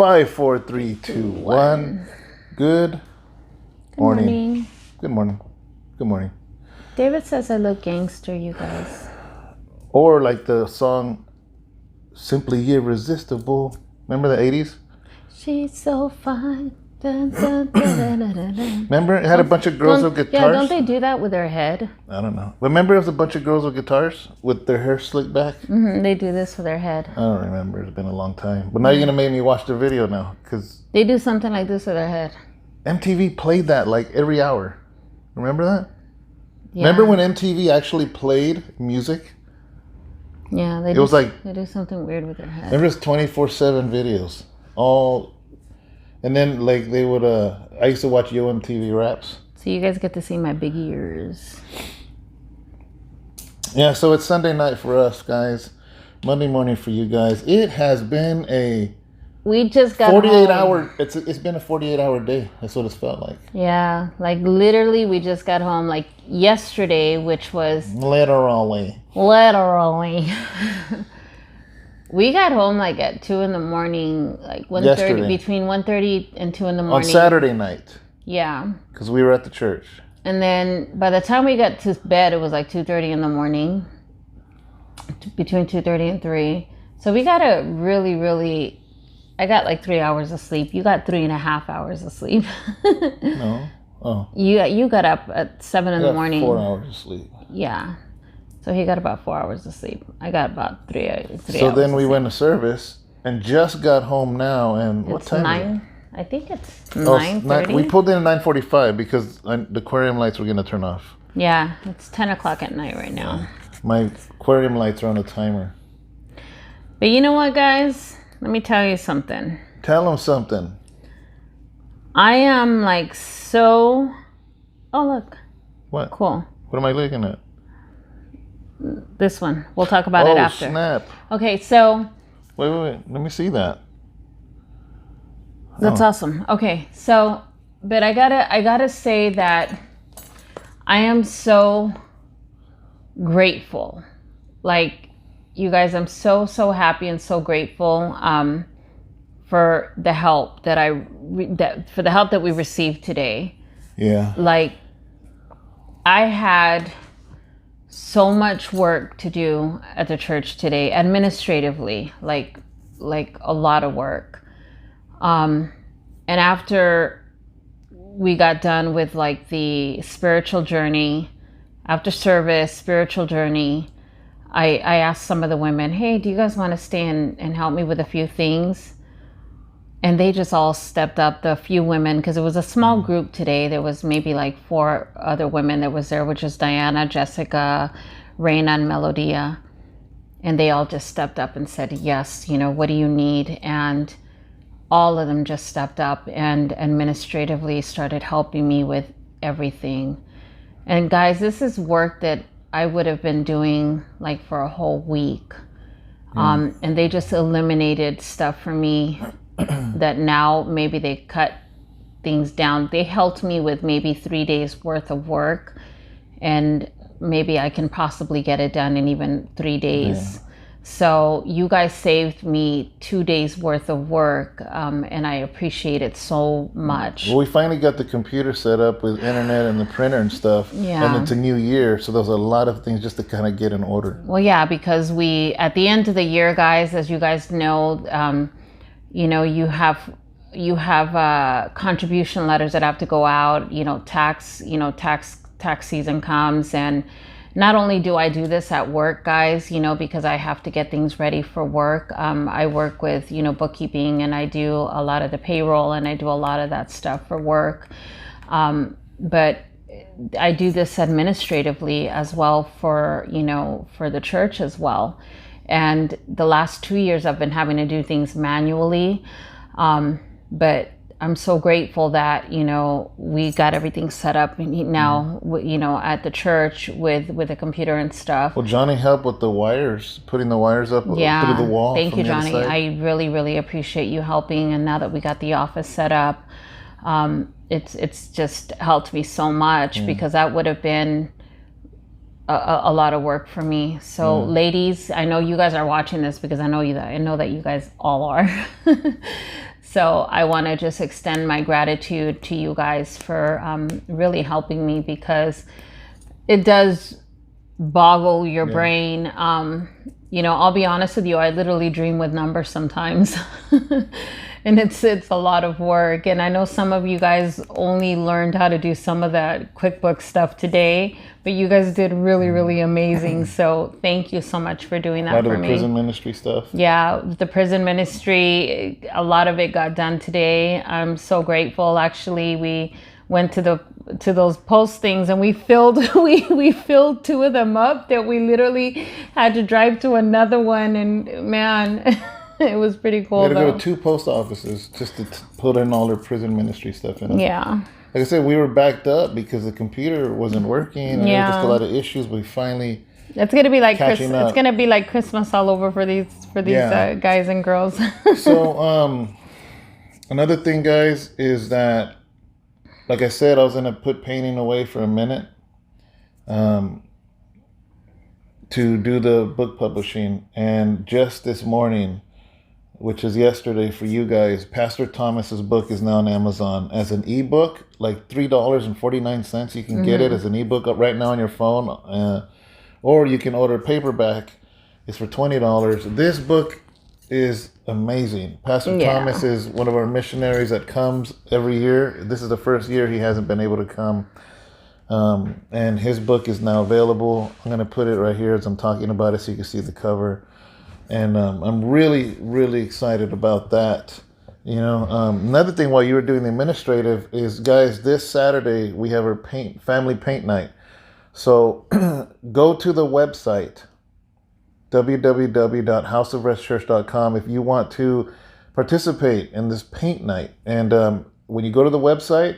5, 4, 3, 2, 1. Good morning. Good morning. Good morning. David says I look gangster, you guys. Or like the song Simply Irresistible. Remember the 80s? She's so fine. Dun, dun, dun, dun, dun, dun, dun. Remember it had a bunch of girls with guitars? Yeah, don't they do that with their head? I don't know. Remember it was a bunch of girls with guitars with their hair slicked back? Mm-hmm, they do this with their head. I don't remember. It's been a long time. But now you're going to make me watch the video now. Because they do something like this with their head. MTV played that like every hour. Remember that? Yeah. Remember when MTV actually played music? Yeah, they do something weird with their head. Remember it's 24/7 videos. And then like they would I used to watch Yo MTV Raps. So you guys get to see my big ears. Yeah, so it's Sunday night for us guys. Monday morning for you guys. It has been we just got 48 home. hour. It's been a 48-hour day. That's what it's felt like. Yeah, like literally we just got home like yesterday, which was literally. We got home like at 2 a.m, like 1:30, between 1:30 and 2 a.m. On Saturday night. Yeah. Because we were at the church. And then by the time we got to bed, it was like 2:30 in the morning. Between 2:30 and 3. So we got I got like 3 hours of sleep. You got 3.5 hours of sleep. No. Oh. You got up at 7 in the morning. 4 hours of sleep. Yeah. So he got about 4 hours of sleep. I got about 3 hours. So then we went to service and just got home now. And what time? 9. I think it's 9:30. We pulled in at 9:45 because the aquarium lights were going to turn off. Yeah, it's 10 o'clock at night right now. My aquarium lights are on a timer. But you know what, guys? Let me tell you something. Tell them something. I am like so... Oh, look. What? Cool. What am I looking at? This one. We'll talk about it after. Oh, snap. Okay, so... Wait. Let me see that. That's awesome. Okay, so... But I gotta say that I am so grateful. Like, you guys, I'm so happy and so grateful for the help that we received today. Yeah. Like, I had so much work to do at the church today, administratively, like a lot of work. And after we got done with like the spiritual journey, after service, spiritual journey, I asked some of the women, hey, do you guys want to stay and help me with a few things? And they just all stepped up, the few women, because it was a small group today. There was maybe like 4 other women that was there, which is Diana, Jessica, Reina, and Melodia. And they all just stepped up and said, yes, what do you need? And all of them just stepped up and administratively started helping me with everything. And guys, this is work that I would have been doing like for a whole week. And they just eliminated stuff for me that now maybe they cut things down. They helped me with maybe 3 days worth of work, and maybe I can possibly get it done in even 3 days. Yeah. So you guys saved me 2 days worth of work, and I appreciate it so much. Well, we finally got the computer set up with internet and the printer and stuff. Yeah. And it's a new year, so there's a lot of things just to kind of get in order. Well, yeah, because at the end of the year, guys, as you guys know, you have contribution letters that have to go out. Tax season comes, and not only do I do this at work, guys, because I have to get things ready for work. I work with, bookkeeping, and I do a lot of the payroll, and I do a lot of that stuff for work. But I do this administratively as well for the church as well. And the last 2 years I've been having to do things manually. But I'm so grateful that, we got everything set up now, at the church with the computer and stuff. Well, Johnny helped with the wires, putting the wires up through the wall. Thank you, Johnny. I really, really appreciate you helping. And now that we got the office set up, it's just helped me so much, because that would have been a lot of work for me. So ladies, I know you guys are watching this, because I know that you guys all are. So I want to just extend my gratitude to you guys for really helping me, because it does boggle your brain. I'll be honest with you, I literally dream with numbers sometimes. And it's a lot of work. And I know some of you guys only learned how to do some of that QuickBooks stuff today, but you guys did really, really amazing. So thank you so much for doing that for me. A lot of the prison ministry stuff. Yeah, the prison ministry, a lot of it got done today. I'm so grateful. Actually, we went to those postings and we filled we filled 2 of them up, that we literally had to drive to another one, and man, it was pretty cool. We had to go to 2 post offices just to put in all their prison ministry stuff in it. Yeah. Like I said, we were backed up because the computer wasn't working. And there was just a lot of issues. We finally. It's gonna be like It's gonna be like Christmas all over for these guys and girls. So another thing, guys, is that, like I said, I was gonna put painting away for a minute to do the book publishing, and just this morning, which is yesterday for you guys, Pastor Thomas's book is now on Amazon as an ebook, like $3.49. You can get it as an ebook right now on your phone, or you can order paperback. It's for $20. This book is amazing. Pastor Thomas is one of our missionaries that comes every year. This is the first year he hasn't been able to come. And his book is now available. I'm going to put it right here as I'm talking about it so you can see the cover. And I'm really, really excited about that. Another thing while you were doing the administrative is, guys, this Saturday we have our family paint night. So go to the website, www.houseofrestchurch.com, if you want to participate in this paint night. And when you go to the website,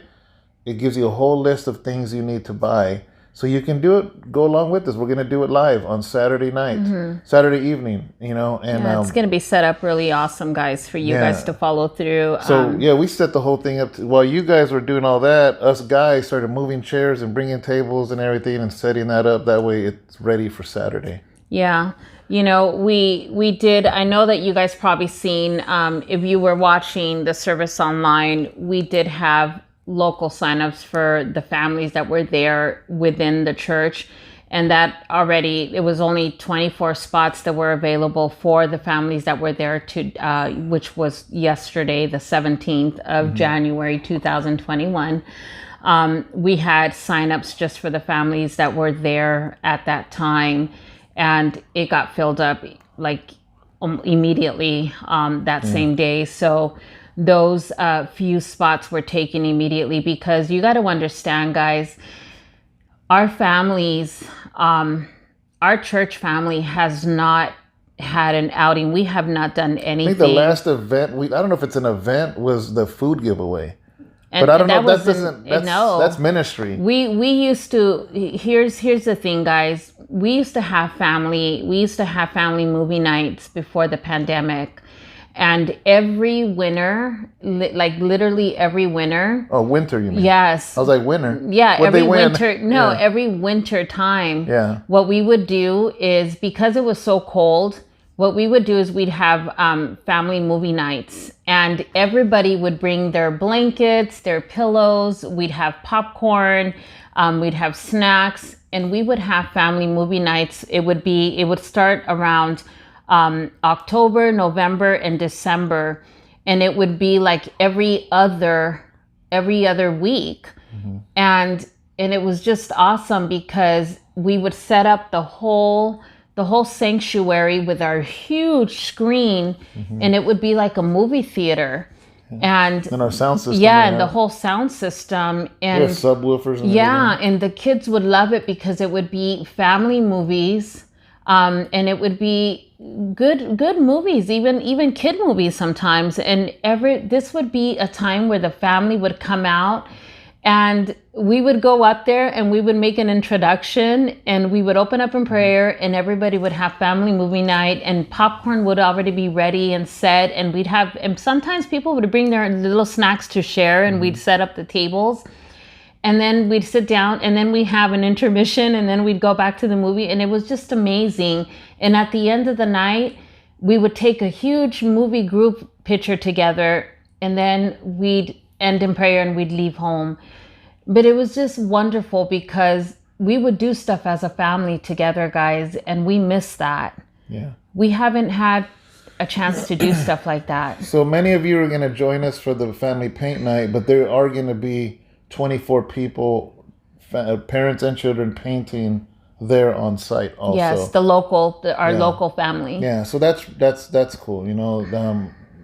it gives you a whole list of things you need to buy. So you can go along with us. We're going to do it live on Saturday night, Saturday evening, and it's going to be set up really awesome, guys, for you guys to follow through. So we set the whole thing up. While you guys were doing all that, us guys started moving chairs and bringing tables and everything and setting that up. That way it's ready for Saturday. Yeah. We did, I know that you guys probably seen, if you were watching the service online, we did have local signups for the families that were there within the church, and that already, it was only 24 spots that were available for the families that were there which was yesterday, the 17th of January 2021. We had signups just for the families that were there at that time, and it got filled up like immediately that same day. So those few spots were taken immediately, because you got to understand, guys, our families, our church family has not had an outing. We have not done anything. I think the last event, I don't know if it's an event, was the food giveaway. But I don't know, that's ministry. We used to, here's the thing, guys. We used to have family movie nights before the pandemic. And every winter, like literally every winter. Oh, winter, you mean? Yes. I was like, winter? Yeah, every winter. No, every winter time. Yeah. What we would do is, because it was so cold, what we would do is we'd have family movie nights. And everybody would bring their blankets, their pillows. We'd have popcorn. We'd have snacks. And we would have family movie nights. It would start around October, November, and December, and it would be like every other week. And it was just awesome, because we would set up the whole sanctuary with our huge screen, and it would be like a movie theater. And our sound system. And the whole sound system, and subwoofers and everything. And the kids would love it, because it would be family movies. And it would be good movies, even kid movies sometimes. And this would be a time where the family would come out, and we would go up there and we would make an introduction, and we would open up in prayer, and everybody would have family movie night, and popcorn would already be ready and set, and and sometimes people would bring their little snacks to share, and we'd set up the tables. And then we'd sit down, and then we have an intermission, and then we'd go back to the movie, and it was just amazing. And at the end of the night, we would take a huge movie group picture together, and then we'd end in prayer and we'd leave home. But it was just wonderful because we would do stuff as a family together, guys, and we miss that. Yeah. We haven't had a chance to do stuff like that. So many of you are going to join us for the family paint night, but there are going to be 24 people, parents and children, painting there on site also. Yes, our local family. Yeah, so that's cool. You know,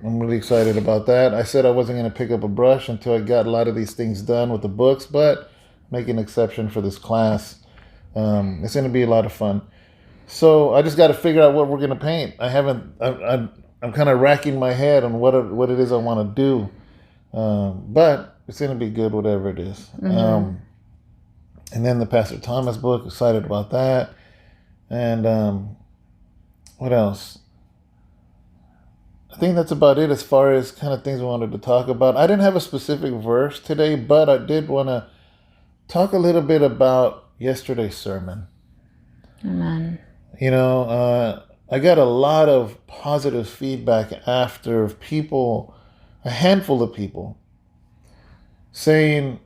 I'm really excited about that. I said I wasn't going to pick up a brush until I got a lot of these things done with the books, but make an exception for this class. It's going to be a lot of fun. So I just got to figure out what we're going to paint. I'm kind of racking my head on what it is I want to do. But it's going to be good, whatever it is. Mm-hmm. And then the Pastor Thomas book, excited about that. And what else? I think that's about it as far as kind of things I wanted to talk about. I didn't have a specific verse today, but I did want to talk a little bit about yesterday's sermon. Amen. You know, I got a lot of positive feedback after people, a handful of people, saying,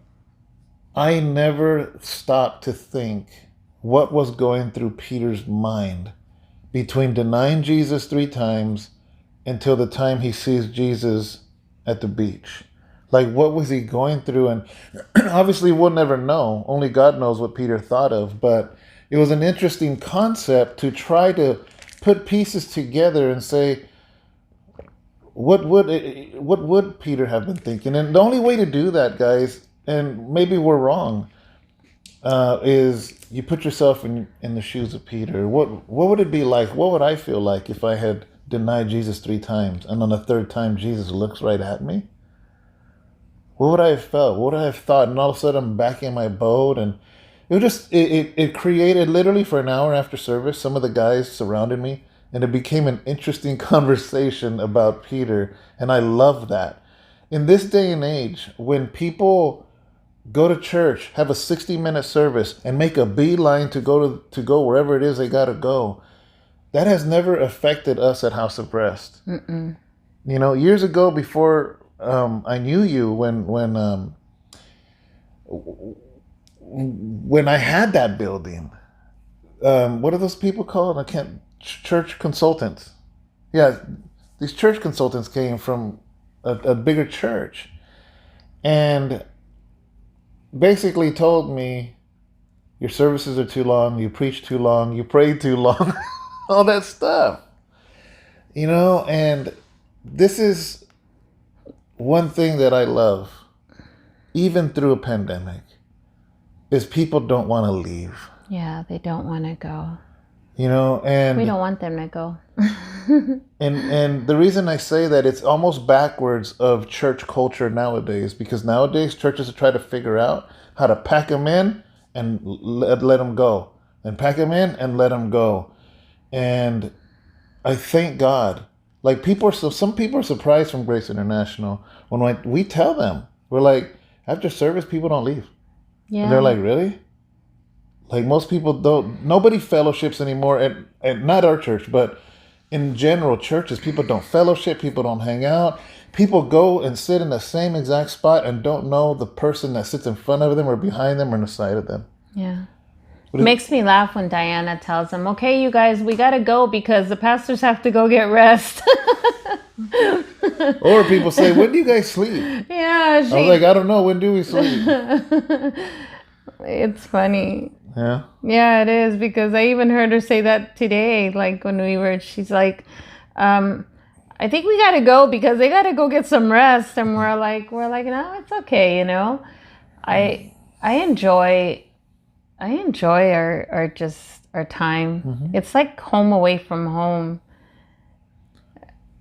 I never stopped to think what was going through Peter's mind between denying Jesus 3 times until the time he sees Jesus at the beach. Like, what was he going through? And obviously we'll never know. Only God knows what Peter thought of, but it was an interesting concept to try to put pieces together and say, what would Peter have been thinking? And the only way to do that, guys, and maybe we're wrong, is you put yourself in the shoes of Peter. What would it be like? What would I feel like if I had denied Jesus 3 times and on the 3rd time Jesus looks right at me? What would I have felt? What would I have thought? And all of a sudden I'm back in my boat, and it was just, it created literally for an hour after service, some of the guys surrounded me, and it became an interesting conversation about Peter. And I love that. In this day and age, when people go to church, have a 60-minute service, and make a beeline to go wherever it is they got to go, that has never affected us at House of Rest. Mm-mm. You know, years ago, before I knew you, when I had that building, what are those people called? Church consultants. Yeah, these church consultants came from a bigger church and basically told me, your services are too long, you preach too long, you pray too long, all that stuff. You know, and this is one thing that I love, even through a pandemic, is people don't want to leave. Yeah, they don't want to go. You know, and we don't want them to go. and the reason I say that, it's almost backwards of church culture nowadays, because nowadays churches try to figure out how to pack them in and let them go, and pack them in and let them go. And I thank God. Like, some people are surprised from Grace International when we tell them, we're like, after service, people don't leave. Yeah. And they're like, really? Like, most people nobody fellowships anymore at not our church, but in general churches, people don't fellowship, people don't hang out. People go and sit in the same exact spot and don't know the person that sits in front of them or behind them or on the side of them. Yeah. It makes me laugh when Diana tells them, okay, you guys, we got to go because the pastors have to go get rest. Or people say, when do you guys sleep? Yeah. I was like, I don't know. When do we sleep? It's funny. Yeah. Yeah, it is, because I even heard her say that today, like when she's like, I think we got to go because they got to go get some rest. And we're like, no, it's okay. You know, I enjoy our time. Mm-hmm. It's like home away from home.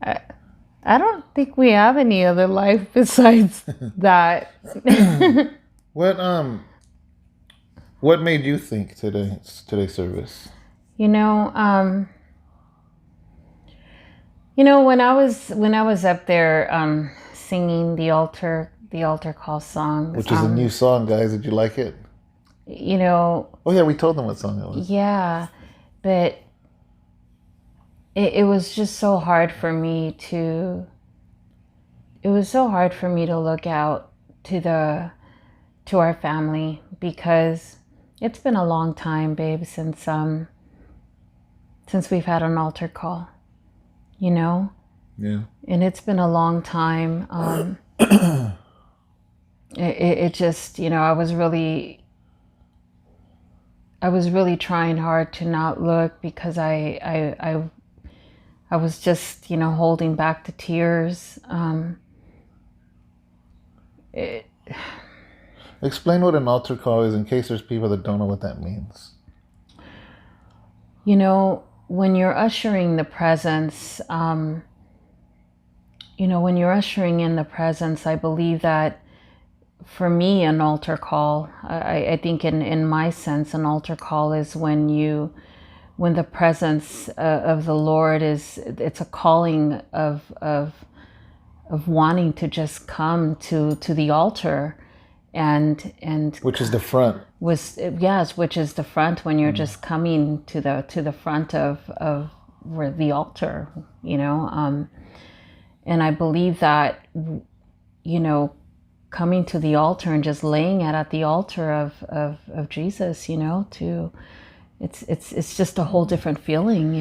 I don't think we have any other life besides that. What made you think today's service? When I was up there singing the altar call song, which is a new song, guys. Did you like it? Oh yeah, we told them what song it was. Yeah, but it was just so hard for me to it was so hard for me to look out to our family, because it's been a long time, babe, since we've had an altar call, you know? Yeah. And it's been a long time. It just, I was really trying hard to not look, because I was just, holding back the tears. Explain what an altar call is, in case there's people that don't know what that means. When you're ushering the presence, when you're ushering in the presence, I believe that for me, an altar call, I think in my sense, an altar call is when the presence of the Lord it's a calling of wanting to just come to the altar, and which is the front. Which is the front, when you're just coming to the front of where the altar, and I believe that, coming to the altar and just laying it at the altar of Jesus, it's just a whole different feeling,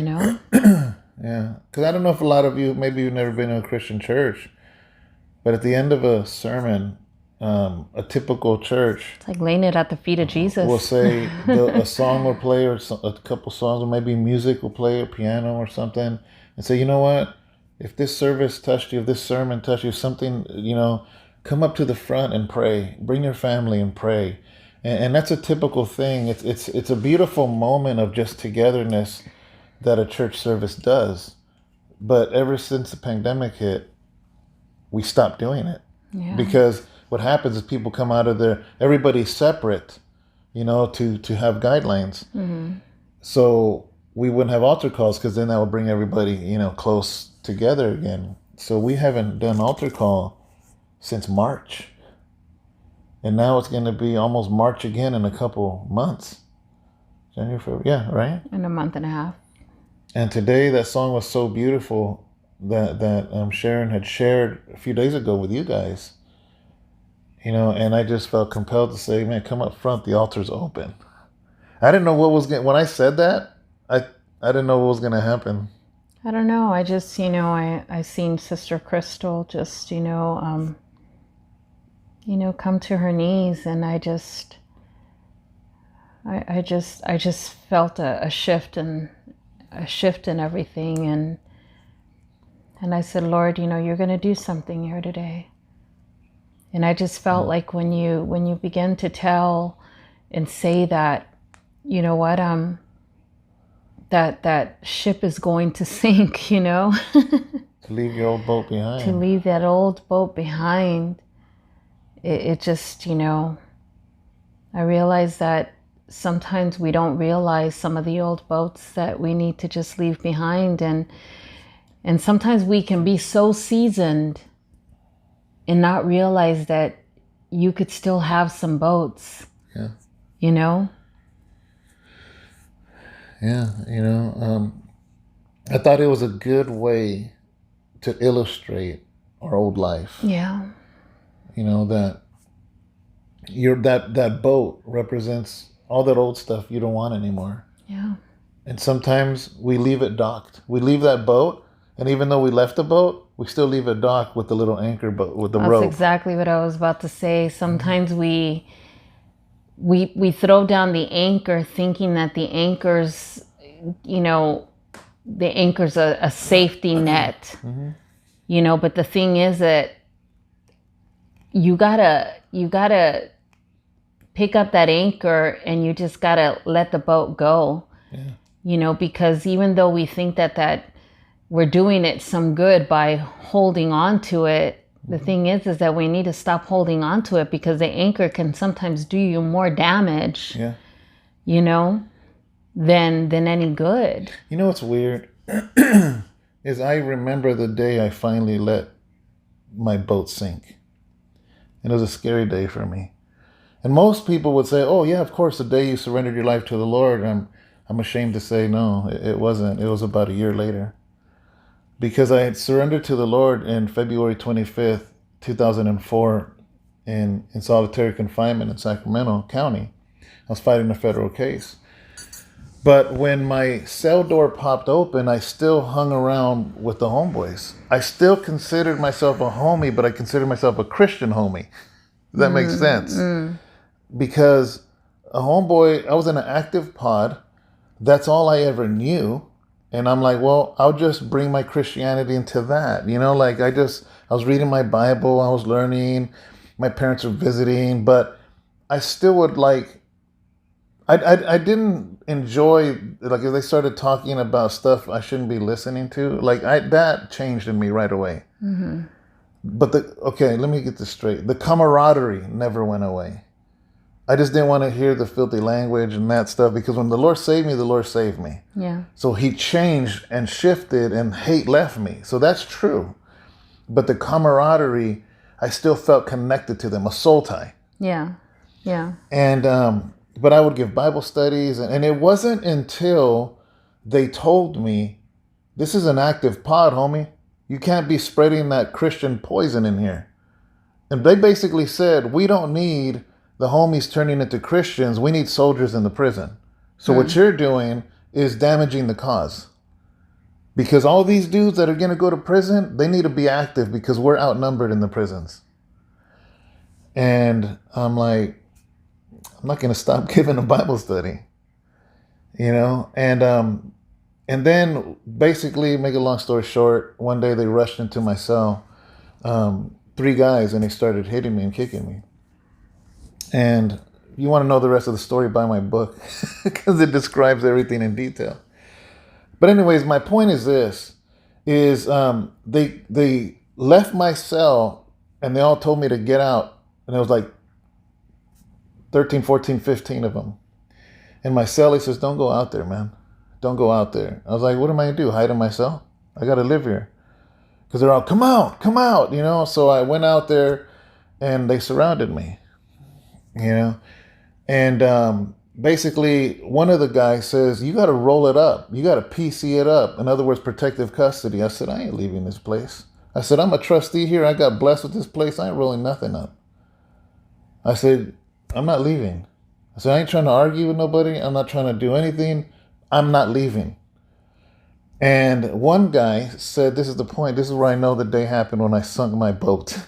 Yeah, because I don't know if a lot of you, maybe you've never been to a Christian church, but at the end of a sermon, a typical church, it's like laying it at the feet of Jesus. Will say a song will play, or a couple songs, or maybe music will play, or piano or something, and say, you know what? If this service touched you, if this sermon touched you, something, come up to the front and pray. Bring your family and pray. And that's a typical thing. It's a beautiful moment of just togetherness that a church service does. But ever since the pandemic hit, we stopped doing it. Yeah. Because what happens is people come out of there, everybody's separate, to have guidelines. Mm-hmm. So we wouldn't have altar calls, because then that would bring everybody, close together again. So we haven't done altar call since March. And now it's going to be almost March again in a couple months. January, February, yeah, right? In a month and a half. And today that song was so beautiful that Sharon had shared a few days ago with you guys. And I just felt compelled to say, man, come up front, the altar's open. I didn't know what was going to, when I said that, I didn't know what was going to happen. I don't know. I just, I seen Sister Crystal just, come to her knees, and I just felt a shift in everything, and I said, Lord, you're going to do something here today. And I just felt like when you begin to tell and say that, that ship is going to sink, to leave your old boat behind. To leave that old boat behind. It just, I realize that sometimes we don't realize some of the old boats that we need to just leave behind. And sometimes we can be so seasoned and not realize that you could still have some boats. Yeah. Yeah, I thought it was a good way to illustrate our old life. Yeah. That that boat represents all that old stuff you don't want anymore. Yeah. And sometimes we leave it docked. We leave that boat, and even though we left the boat, we still leave it docked with the little anchor boat with the rope. That's exactly what I was about to say. Sometimes we throw down the anchor thinking that the anchor's, the anchor's a safety net. Mm-hmm. But the thing is that you gotta pick up that anchor, and you just gotta let the boat go. Yeah. Because even though we think that we're doing it some good by holding on to it, the thing is that we need to stop holding on to it, because the anchor can sometimes do you more damage, than any good. What's weird is I remember the day I finally let my boat sink. And it was a scary day for me. And most people would say, oh yeah, of course, the day you surrendered your life to the Lord. I'm ashamed to say no, it wasn't. It was about a year later. Because I had surrendered to the Lord in February 25th, 2004 in solitary confinement in Sacramento County. I was fighting a federal case. But when my cell door popped open, I still hung around with the homeboys. I still considered myself a homie, but I considered myself a Christian homie. Does that make sense? Because a homeboy, I was in an active pod. That's all I ever knew. And I'm like, well, I'll just bring my Christianity into that. You know, like I was reading my Bible, I was learning, my parents were visiting, but I still would like, I didn't enjoy, like if they started talking about stuff I shouldn't be listening to, like that changed in me right away. But okay, let me get this straight. The camaraderie never went away. I just didn't want to hear the filthy language and that stuff, because when the Lord saved me, the Lord saved me. Yeah. So he changed and shifted and hate left me. So that's true. But the camaraderie, I still felt connected to them, a soul tie. Yeah. Yeah. And, but I would give Bible studies, and it wasn't until they told me, this is an active pod, homie. You can't be spreading that Christian poison in here. And they basically said, we don't need the homies turning into Christians. We need soldiers in the prison. So what you're doing is damaging the cause. Because all these dudes that are going to go to prison, they need to be active because we're outnumbered in the prisons. And I'm like, I'm not going to stop giving a Bible study, you know? And then basically, make a long story short, one day they rushed into my cell, 3 guys, and they started hitting me and kicking me. And you want to know the rest of the story, buy my book because it describes everything in detail. But anyways, my point is this, is they left my cell and they all told me to get out. And it was like 13, 14, 15 of them. And my cellie says, don't go out there, man. Don't go out there. I was like, what am I going to do? Hide in my cell? I got to live here. Because they're all, come out, you know. So I went out there and they surrounded me, you know. And basically one of the guys says, you got to roll it up. You got to PC it up. In other words, protective custody. I said, I ain't leaving this place. I said, I'm a trustee here. I got blessed with this place. I ain't rolling nothing up. I said, I'm not leaving. I said, I ain't trying to argue with nobody. I'm not trying to do anything. I'm not leaving. And one guy said, this is the point. This is where I know the day happened when I sunk my boat.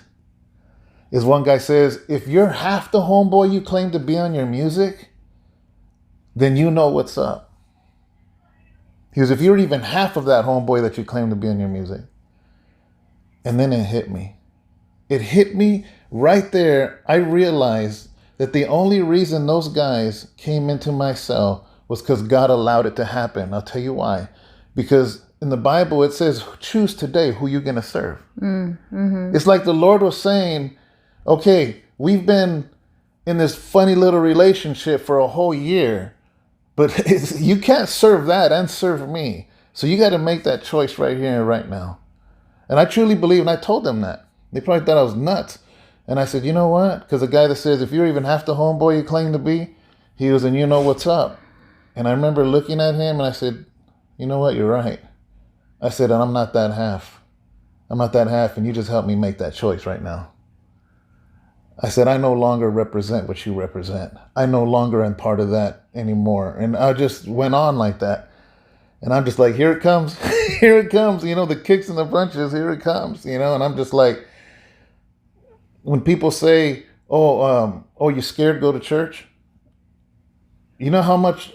Is one guy says, if you're half the homeboy you claim to be on your music, then you know what's up. He goes, if you're even half of that homeboy that you claim to be on your music. And then it hit me. It hit me right there. I realized that the only reason those guys came into my cell was because God allowed it to happen. I'll tell you why. Because in the Bible, it says, choose today who you're going to serve. It's like the Lord was saying, okay, we've been in this funny little relationship for a whole year, but you can't serve that and serve me. So you got to make that choice right here and right now. And I truly believe, and I told them that. They probably thought I was nuts. And I said, you know what? Because the guy that says, if you're even half the homeboy you claim to be, he was, and you know what's up. And I remember looking at him and I said, you know what? You're right. I said, and I'm not that half. I'm not that half, and you just helped me make that choice right now. I said, I no longer represent what you represent. I no longer am part of that anymore. And I just went on like that. And I'm just like, here it comes. Here it comes. You know, the kicks and the punches, here it comes. You know, and I'm just like, when people say, oh, you scared to go to church? You know how much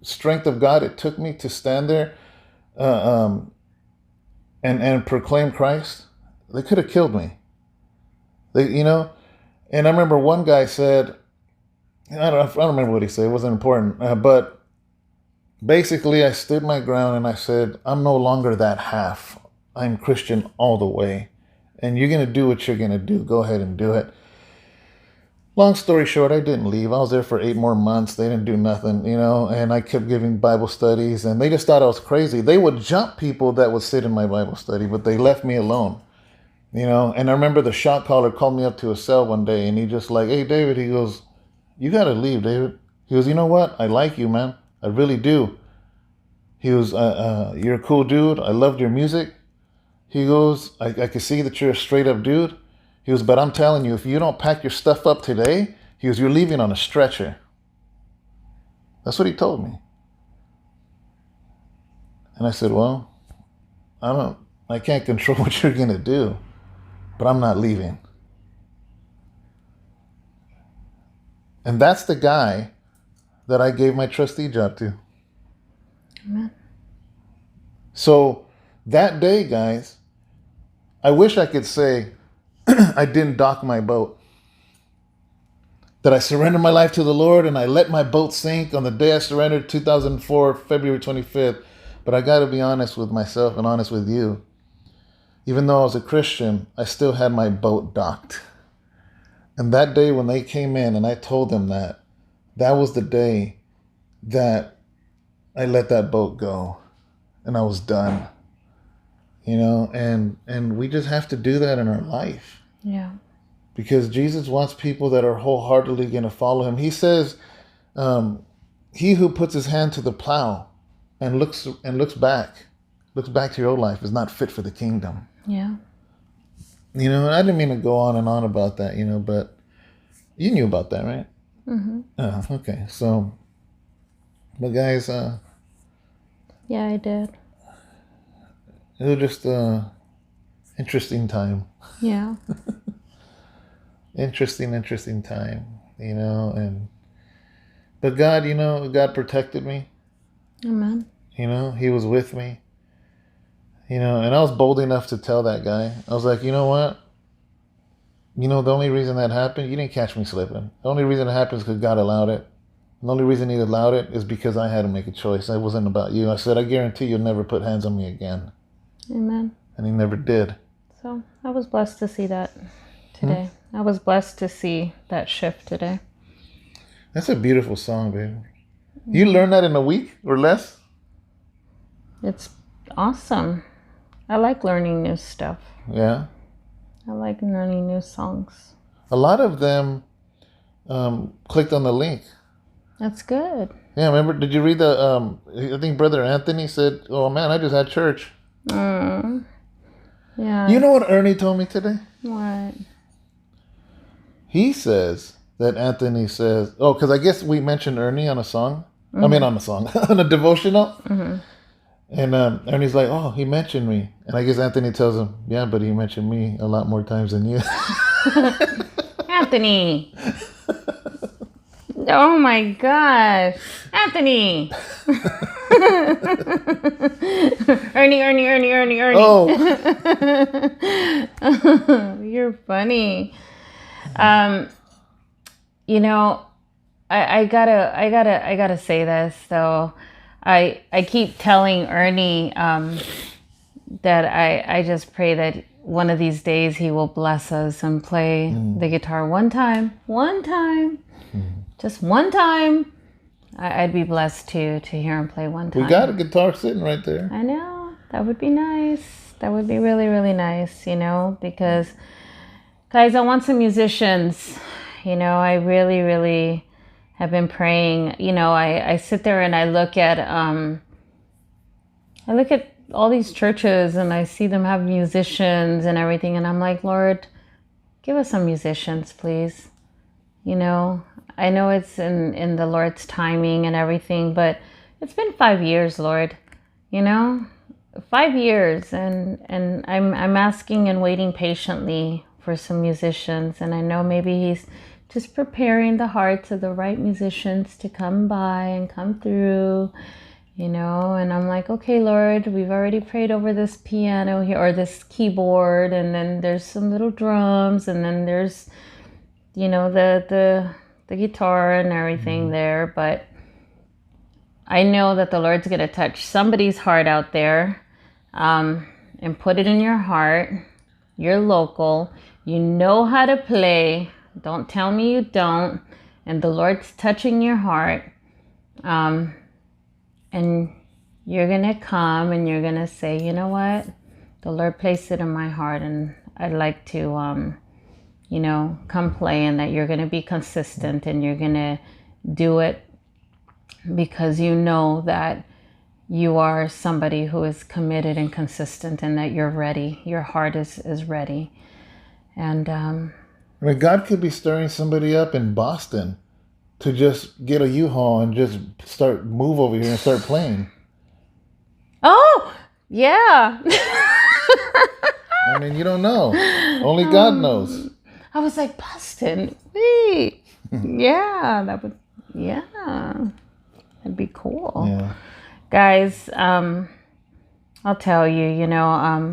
strength of God it took me to stand there and proclaim Christ? They could have killed me. You know? And I remember one guy said, I don't remember what he said. It wasn't important. But basically, I stood my ground and I said, I'm no longer that half. I'm Christian all the way. And you're going to do what you're going to do. Go ahead and do it. Long story short, I didn't leave. I was there for 8 more months. They didn't do nothing, you know, and I kept giving Bible studies, and they just thought I was crazy. They would jump people that would sit in my Bible study, but they left me alone, you know. And I remember the shot caller called me up to a cell one day, and he just like, hey, David, he goes, you got to leave, David. He goes, you know what? I like you, man. I really do. He goes, you're a cool dude. I loved your music. He goes, I can see that you're a straight up dude. He goes, but I'm telling you, if you don't pack your stuff up today, he goes, you're leaving on a stretcher. That's what he told me. And I said, well, I can't control what you're going to do, but I'm not leaving. And that's the guy that I gave my trustee job to. Amen. So that day, guys, I wish I could say I didn't dock my boat. That I surrendered my life to the Lord and I let my boat sink on the day I surrendered, 2004, February 25th. But I got to be honest with myself and honest with you. Even though I was a Christian, I still had my boat docked. And that day when they came in and I told them that was the day that I let that boat go and I was done. You know, and we just have to do that in our life. Yeah. Because Jesus wants people that are wholeheartedly going to follow him. He says, he who puts his hand to the plow and looks back to your own life is not fit for the kingdom. Yeah. You know, I didn't mean to go on and on about that, you know, but you knew about that, right? Mm-hmm. Oh, okay. So, but guys, Yeah, I did. it was just interesting time. Yeah. Interesting time, you know, but God, you know, God protected me. Amen. You know, he was with me. You know, and I was bold enough to tell that guy. I was like, you know what? You know, the only reason that happened, you didn't catch me slipping. The only reason it happened is because God allowed it. The only reason he allowed it is because I had to make a choice. It wasn't about you. I said, I guarantee you'll never put hands on me again. Amen. And he never did. So I was blessed to see that today. I was blessed to see that shift today. That's a beautiful song, babe. You learned that in a week or less? It's awesome. I like learning new stuff. Yeah. I like learning new songs. A lot of them clicked on the link. That's good. Yeah, remember, did you read the, I think Brother Anthony said, oh man, I just had church. Yeah. You know what Ernie told me today? What? He says that Anthony says, oh, because I guess we mentioned Ernie on a song. Mm-hmm. I mean, on a song, on a devotional. Mm-hmm. And Ernie's like, oh, he mentioned me. And I guess Anthony tells him, yeah, but he mentioned me a lot more times than you. Anthony. Oh my gosh. Anthony. Ernie. Oh. You're funny. You know, I gotta say this though. I keep telling Ernie that I just pray that one of these days he will bless us and play the guitar one time, just one time. I'd be blessed to hear him play one time. We got a guitar sitting right there. I know. That would be nice. That would be really, really nice, you know, because guys, I want some musicians. You know, I really, really have been praying. You know, I sit there and I look at all these churches and I see them have musicians and everything, and I'm like, Lord, give us some musicians, please. You know, I know it's in the Lord's timing and everything, but it's been 5 years, Lord. You know, 5 years, and I'm asking and waiting patiently for some musicians, and I know maybe He's just preparing the hearts of the right musicians to come by and come through, you know. And I'm like, okay, Lord, we've already prayed over this piano here, or this keyboard, and then there's some little drums, and then there's, you know, the guitar and everything there. But I know that the Lord's going to touch somebody's heart out there, and put it in your heart. You're local. You know how to play. Don't tell me you don't. And the Lord's touching your heart. And you're going to come and you're going to say, you know what? The Lord placed it in my heart and I'd like to, you know, come play, and that you're going to be consistent and you're going to do it because you know that you are somebody who is committed and consistent, and that you're ready. Your heart is ready. And I mean, God could be stirring somebody up in Boston to just get a U-Haul and just move over here and start playing. oh, yeah. I mean, you don't know. Only God knows. I was like, Boston, wait. Yeah, that'd be cool. Yeah. Guys, I'll tell you,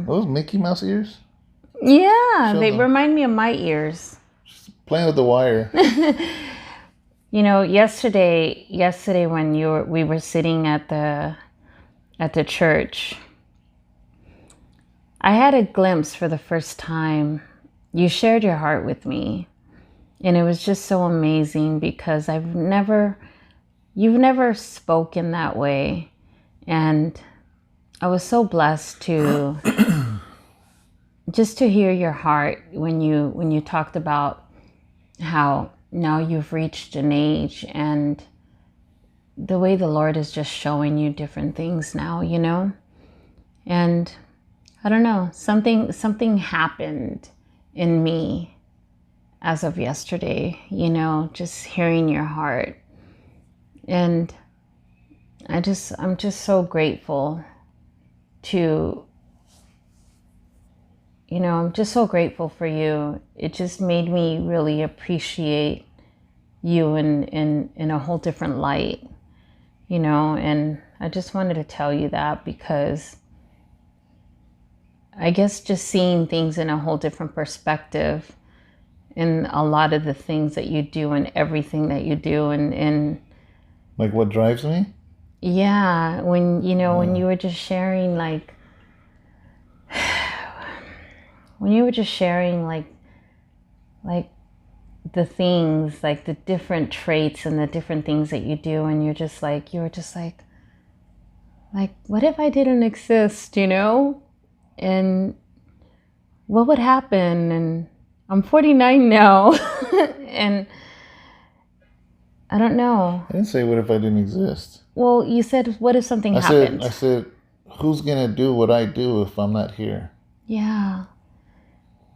Those Mickey Mouse ears? yeah, Show they them. remind me of my ears. Playing with the wire. Yesterday when we were sitting at the church, I had a glimpse for the first time. You shared your heart with me, and it was just so amazing because you've never spoken that way, and I was so blessed to just to hear your heart when you talked about how now you've reached an age, and the way the Lord is just showing you different things now, and I don't know, something happened in me as of yesterday, just hearing your heart. And I'm just so grateful I'm just so grateful for you. It just made me really appreciate you in a whole different light, and I just wanted to tell you that because I guess just seeing things in a whole different perspective in a lot of the things that you do and everything that you do and Like what drives me? yeah, when you were just sharing like the things, like the different traits and the different things that you do, and you were just like what if I didn't exist, and what would happen? And I'm 49 now and I don't know. I didn't say what if I didn't exist. Well, you said what if something happened? I said who's gonna do what I do if I'm not here? Yeah.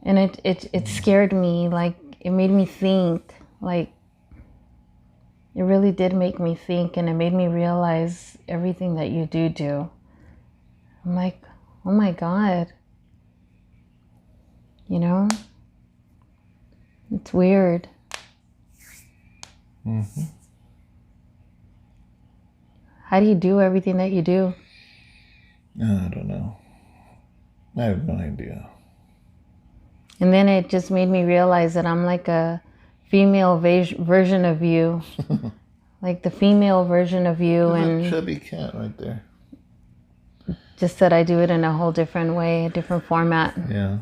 And it scared me. Like, it made me think. Like, it really did make me think, and it made me realize everything that you do. I'm like, oh my God. It's weird. Mm-hmm. How do you do everything that you do? I don't know. I have no idea. And then it just made me realize that I'm like a female version of you. Like the female version of you. There's and a chubby cat right there. Just that I do it in a whole different way, a different format. Yeah.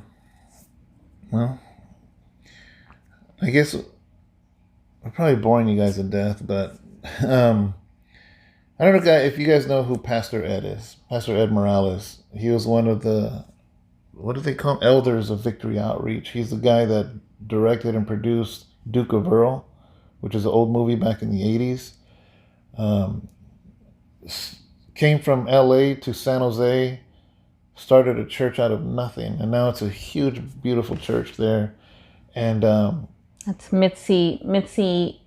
Well, I guess I'm probably boring you guys to death, but I don't know if you guys know who Pastor Ed is. Pastor Ed Morales. He was one of the, what do they call him? Elders of Victory Outreach. He's the guy that directed and produced Duke of Earl, which is an old movie back in the 80s. Came from LA to San Jose, started a church out of nothing, and now it's a huge, beautiful church there. And that's Mitzi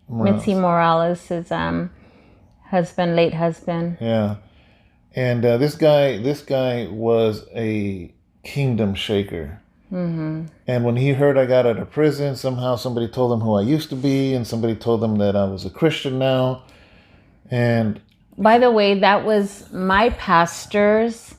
Morales' late husband. Yeah. And this guy was a kingdom shaker. Mm-hmm. And when he heard I got out of prison, somehow somebody told him who I used to be, and somebody told him that I was a Christian now. And by the way, that was my pastor's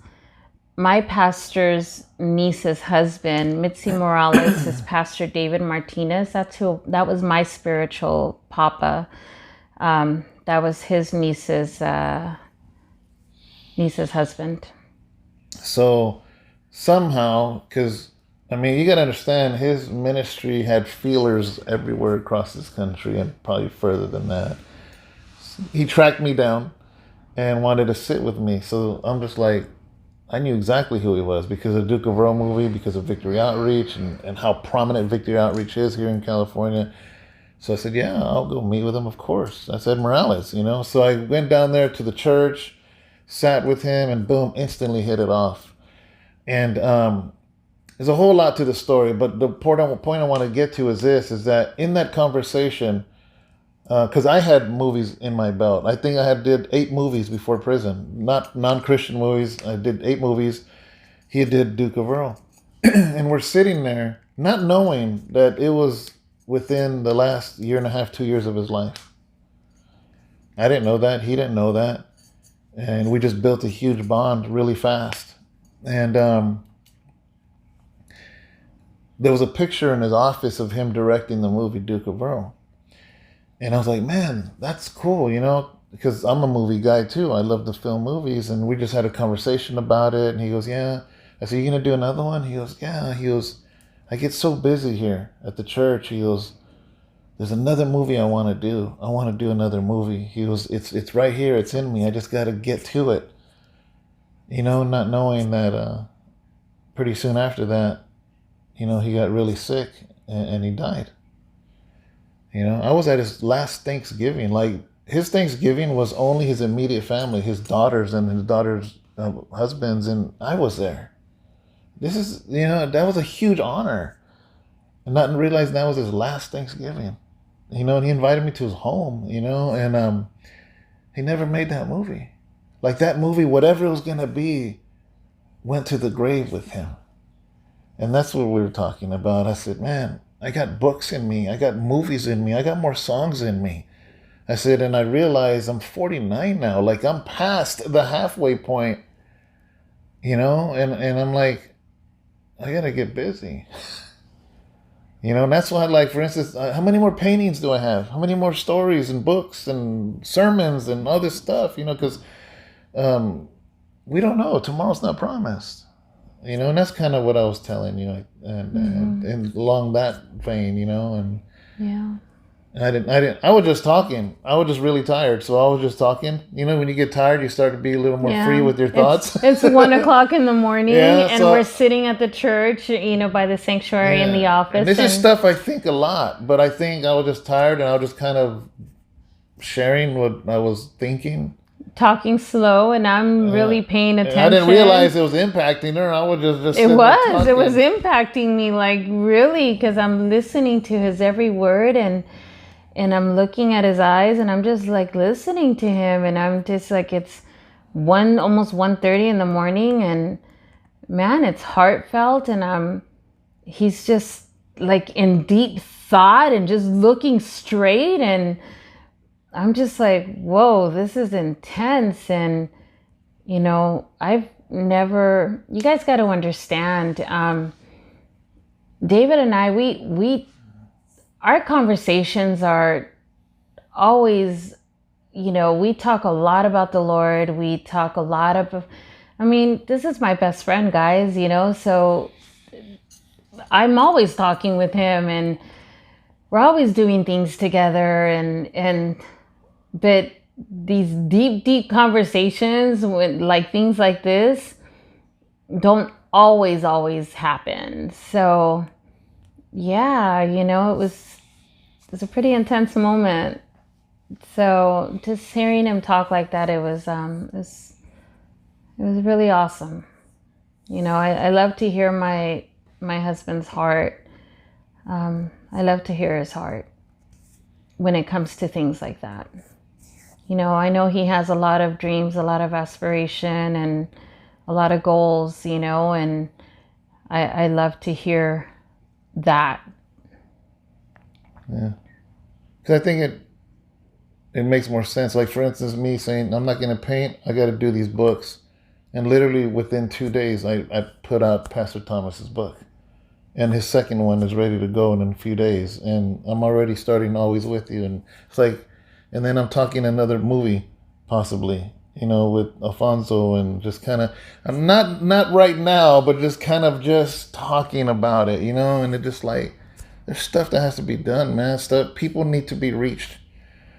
niece's husband. Mitzi Morales is Pastor David Martinez. That was my spiritual papa. That was his niece's husband. So somehow, because I mean, you got to understand, his ministry had feelers everywhere across this country and probably further than that. He tracked me down and wanted to sit with me. So I'm just like, I knew exactly who he was because of the Duke of Earl movie, because of Victory Outreach and how prominent Victory Outreach is here in California. So I said, yeah, I'll go meet with him, of course. I said, Morales, So I went down there to the church, sat with him, and boom, instantly hit it off. And there's a whole lot to the story, but the point I want to get to is this: is that in that conversation, because I had movies in my belt. I think I did 8 movies before prison, not non-Christian movies. I did 8 movies. He did Duke of Earl, and we're sitting there not knowing that it was within the last year and a half, 2 years of his life. I didn't know that. He didn't know that, and we just built a huge bond really fast. And there was a picture in his office of him directing the movie Duke of Earl. And I was like, man, that's cool, because I'm a movie guy too. I love to film movies. And we just had a conversation about it. And he goes, yeah. I said, you going to do another one? He goes, yeah. He goes, I get so busy here at the church. He goes, there's another movie I want to do. I want to do another movie. He goes, it's right here. It's in me. I just got to get to it. Not knowing that pretty soon after that, he got really sick and he died. I was at his last Thanksgiving. Like, his Thanksgiving was only his immediate family, his daughters and his daughters' husbands, and I was there. This is, that was a huge honor. And not realizing that was his last Thanksgiving. And he invited me to his home, and he never made that movie. Like, that movie, whatever it was going to be, went to the grave with him. And that's what we were talking about. I said, man, I got books in me. I got movies in me. I got more songs in me. I said, and I realized I'm 49 now. Like, I'm past the halfway point, and I'm like, I got to get busy. And that's why, like, for instance, how many more paintings do I have? How many more stories and books and sermons and all this stuff, because we don't know. Tomorrow's not promised. And that's kind of what I was telling you, and along that vein, and Yeah. I was just talking. I was just really tired, so I was just talking. When you get tired, you start to be a little more free with your thoughts. It's 1:00 in the morning, and so we're sitting at the church, by the sanctuary in the office. And this is stuff I think a lot, but I think I was just tired, and I was just kind of sharing what I was thinking. Talking slow, and I'm really paying attention. I didn't realize it was impacting her. I was just it was impacting me, like, really, because I'm listening to his every word, and I'm looking at his eyes, and I'm just like listening to him, and I'm just like, it's almost 1:30 in the morning, and man, it's heartfelt, and he's just like in deep thought and just looking straight, and I'm just like, whoa, this is intense. And, I've never, you guys got to understand, David and I, our conversations are always, we talk a lot about the Lord. We talk a lot of, this is my best friend, guys, so I'm always talking with him, and we're always doing things together, but these deep conversations with, like, things like this don't always happen. So yeah, it was a pretty intense moment. So just hearing him talk like that, it was really awesome. I love to hear my husband's heart. I love to hear his heart when it comes to things like that. I know he has a lot of dreams, a lot of aspiration, and a lot of goals, and I love to hear that. Yeah. Because I think it makes more sense. Like, for instance, me saying, I'm not going to paint, I got to do these books. And literally within 2 days, I put out Pastor Thomas's book. And his second one is ready to go in a few days. And I'm already starting Always With You. And it's like, and then I'm talking another movie, possibly, with Alfonso, and just kind of, I'm not right now, but just kind of just talking about it, and it just like, there's stuff that has to be done, man. People need to be reached.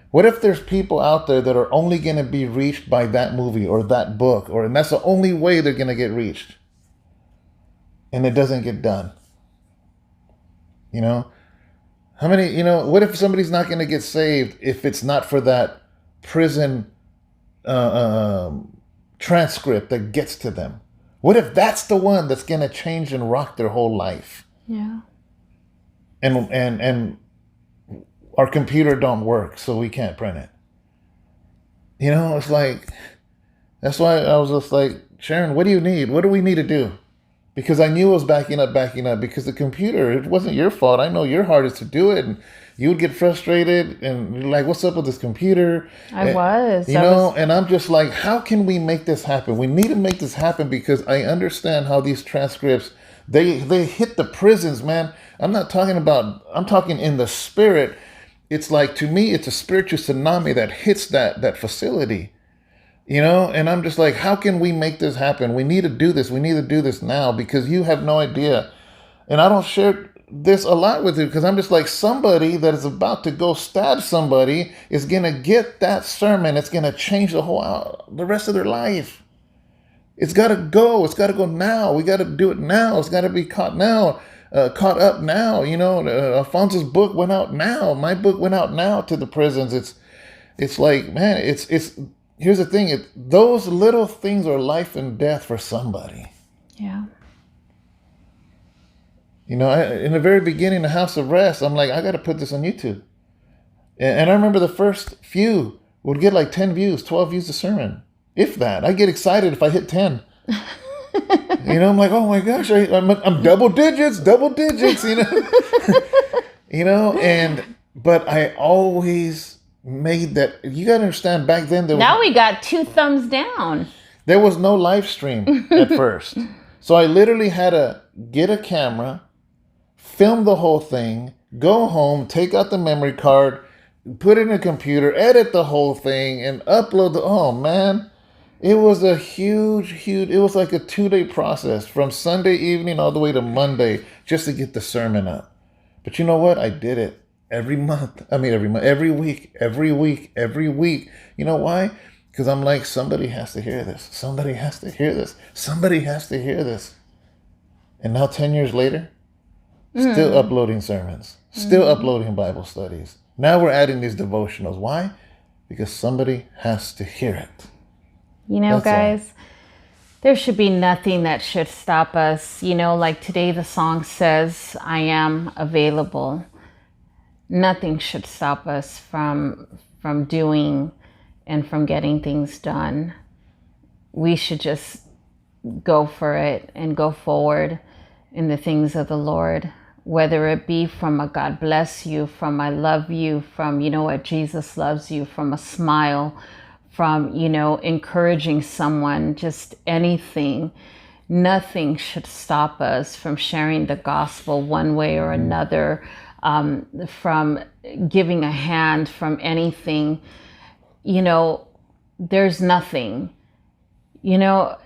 What if there's people out there that are only going to be reached by that movie or that book, and that's the only way they're going to get reached, and it doesn't get done? How many, what if somebody's not going to get saved if it's not for that prison transcript that gets to them? What if that's the one that's going to change and rock their whole life? Yeah. And our computer don't work, so we can't print it. You know, it's like, that's why I was just like, Sharon, what do you need? What do we need to do? Because I knew it was backing up, because the computer, it wasn't your fault. I know your heart is to do it. And you would get frustrated and you're like, what's up with this computer? I was. And I'm just like, how can we make this happen? We need to make this happen because I understand how these transcripts, they hit the prisons, man. I'm talking in the spirit. It's like, to me, it's a spiritual tsunami that hits that facility. You know, and I'm just like, how can we make this happen? We need to do this. We need to do this now, because you have no idea. And I don't share this a lot with you because I'm just like, somebody that is about to go stab somebody is going to get that sermon. It's going to change the rest of their life. It's got to go. It's got to go now. We got to do it now. It's got to be caught up now. You know, Alfonso's book went out now. My book went out now to the prisons. It's like, man, here's the thing. Those little things are life and death for somebody. Yeah. You know, in the very beginning, the House of Rest, I'm like, I got to put this on YouTube. And I remember the first few would get like 10 views, 12 views a sermon. If that. I get excited if I hit 10. You know, I'm like, oh my gosh, I'm double digits, you know. You know, but I always made that. You got to understand, back then, we got 2 thumbs down. There was no live stream at first. So I literally had to get a camera, film the whole thing, go home, take out the memory card, put it in a computer, edit the whole thing, and upload oh man. It was a huge, it was like a 2-day process from Sunday evening all the way to Monday just to get the sermon up. But you know what? I did it every week. You know why? Because I'm like, somebody has to hear this. Somebody has to hear this. Somebody has to hear this. And now 10 years later, still uploading sermons, still uploading Bible studies. Now we're adding these devotionals. Why? Because somebody has to hear it. You know, guys, there should be nothing that should stop us. You know, like today the song says, I am available. Nothing should stop us from doing and from getting things done. We should just go for it and go forward in the things of the Lord, whether it be from a God bless you, from I love you, from, you know what, Jesus loves you, from a smile, from, you know, encouraging someone, just anything. Nothing should stop us from sharing the gospel one way or another, from giving a hand, from anything. You know, there's nothing. You know,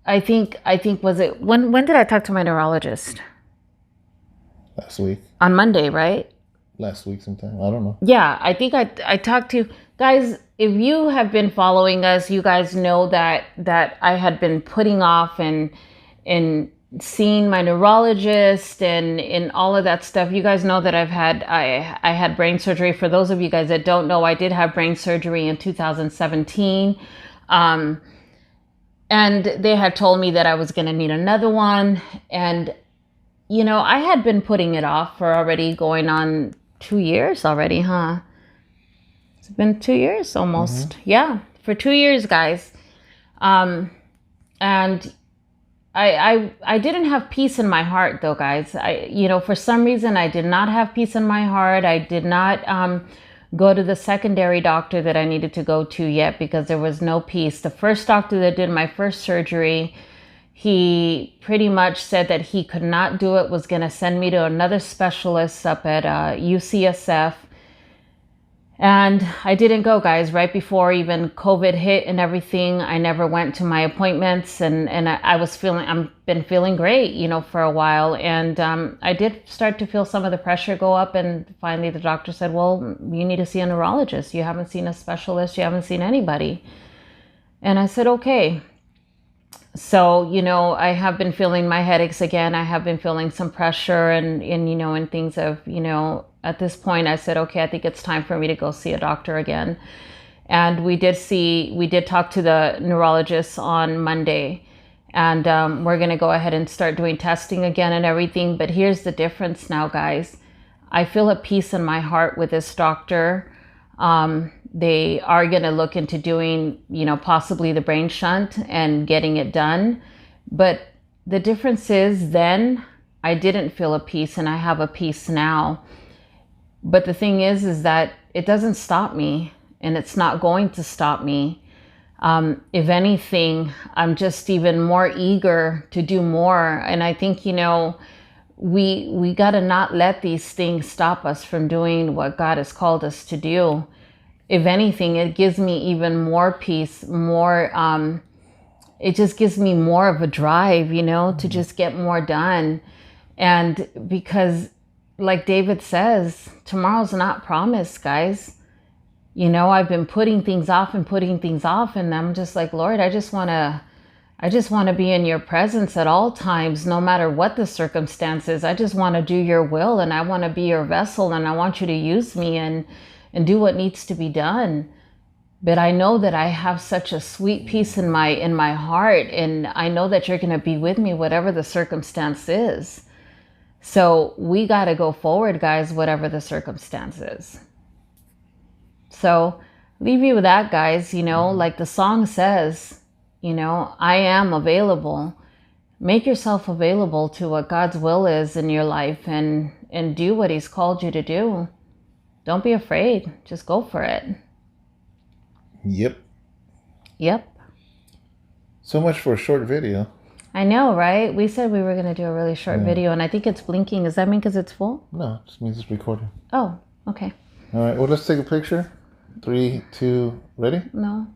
I think was it when did I talk to my neurologist? Last week. On Monday, right? Last week sometime. I don't know. Yeah, I think I talked to guys. If you have been following us, you guys know that I had been putting off and seeing my neurologist and all of that stuff. You guys know that I had brain surgery. For those of you guys that don't know, I did have brain surgery in 2017. And they had told me that I was going to need another one. And, you know, I had been putting it off for already going on 2 years already, huh? It's been 2 years almost. Mm-hmm. Yeah, for 2 years, guys. And I didn't have peace in my heart, though, guys. For some reason, I did not have peace in my heart. I did not go to the secondary doctor that I needed to go to yet because there was no peace. The first doctor that did my first surgery, he pretty much said that he could not do it, was going to send me to another specialist up at UCSF. And I didn't go, guys. Right before even COVID hit and everything, I never went to my appointments, and I've been feeling great, you know, for a while. And I did start to feel some of the pressure go up, and finally the doctor said, well, you need to see a neurologist. You haven't seen a specialist. You haven't seen anybody. And I said, okay. So, you know, I have been feeling my headaches again. I have been feeling some pressure and you know, and things of, you know, at this point I said, okay, I think it's time for me to go see a doctor again. And we did talk to the neurologist on Monday, and we're going to go ahead and start doing testing again and everything. But here's the difference now, guys. I feel a peace in my heart with this doctor. They are going to look into doing, possibly the brain shunt and getting it done. But the difference is then I didn't feel a peace, and I have a peace now. But the thing is that it doesn't stop me, and it's not going to stop me. If anything, I'm just even more eager to do more. And I think, we got to not let these things stop us from doing what God has called us to do. If anything, it gives me even more peace, it just gives me more of a drive, to just get more done. And because, like David says, tomorrow's not promised, guys. I've been putting things off, and I'm just like, Lord, I just want to be in your presence at all times, no matter what the circumstances. I just want to do your will, and I want to be your vessel, and I want you to use me and do what needs to be done. But I know that I have such a sweet peace in my heart, and I know that you're going to be with me whatever the circumstance is. So we got to go forward, guys, whatever the circumstance is. So leave you with that, guys. Like the song says, I am available. Make yourself available to what God's will is in your life, and do what he's called you to do. Don't be afraid. Just go for it. Yep. So much for a short video. I know, right? We said we were going to do a really short video, and I think it's blinking. Does that mean because it's full? No, it just means it's recording. Oh, okay. All right, well, let's take a picture. 3, 2, ready? No.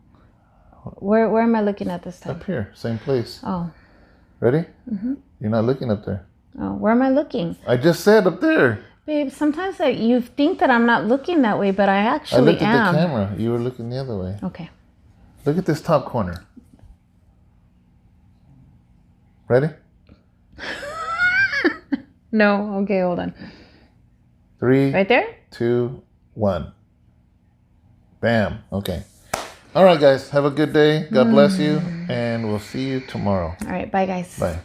Where am I looking at this time? Up here, same place. Oh. Ready? Mm-hmm. You're not looking up there. Oh, where am I looking? I just said up there. Babe, sometimes you think that I'm not looking that way, but I actually am. I looked at the camera. You were looking the other way. Okay. Look at this top corner. Ready? No. Okay, hold on. 3. Right there? 2, 1. Bam. Okay. All right, guys. Have a good day. God bless you. And we'll see you tomorrow. All right. Bye, guys. Bye.